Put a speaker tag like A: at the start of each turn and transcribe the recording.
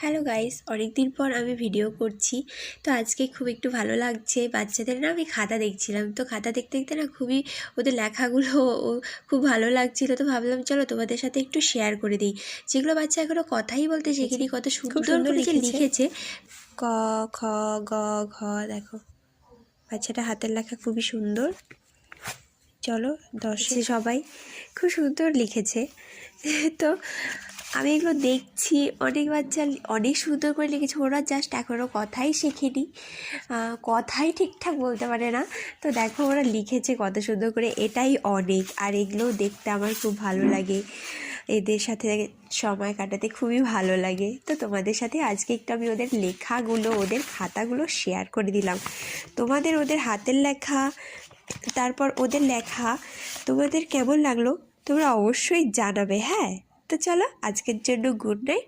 A: Hello guys, অনেক দিন পর আমি ভিডিও করছি। তো আজকে খুব একটু ভালো লাগছে। বাচ্চাদের না আমি খাতা দেখছিলাম, তো খাতা দেখতে দেখতে না খুবই ওদের লেখাগুলো খুব ভালো লাগছিলো। তো ভাবলাম চলো তোমাদের সাথে একটু শেয়ার করে দিই। যেগুলো বাচ্চা এখনও কথাই বলতে শেখেনি, কত সুন্দর করে যে লিখেছে। ক, খ, গ, ঘ। দেখো বাচ্চাটা হাতের লেখা খুবই সুন্দর। চলো দর্শে সবাই খুব সুন্দর লিখেছে। তো আমি এগুলো দেখছি, অনেক বাচ্চা অনেক সুন্দর করে লিখেছে। ওরা জাস্ট এখনও কথাই শেখেনি, কথাই ঠিকঠাক বলতে পারে না। তো দেখো ওরা লিখেছে কত সুন্দর করে, এটাই অনেক। আর এগুলো দেখতে আমার খুব ভালো লাগে, এদের সাথে সময় কাটাতে খুবই ভালো লাগে। তো তোমাদের সাথে আজকে একটু আমি ওদের লেখাগুলো, ওদের খাতাগুলো শেয়ার করে দিলাম। তোমাদের ওদের হাতের লেখা, তারপর ওদের লেখা তোমাদের কেমন লাগলো তোমরা অবশ্যই জানাবে। হ্যাঁ, তো চলো আজকের জন্য গুড নাইট।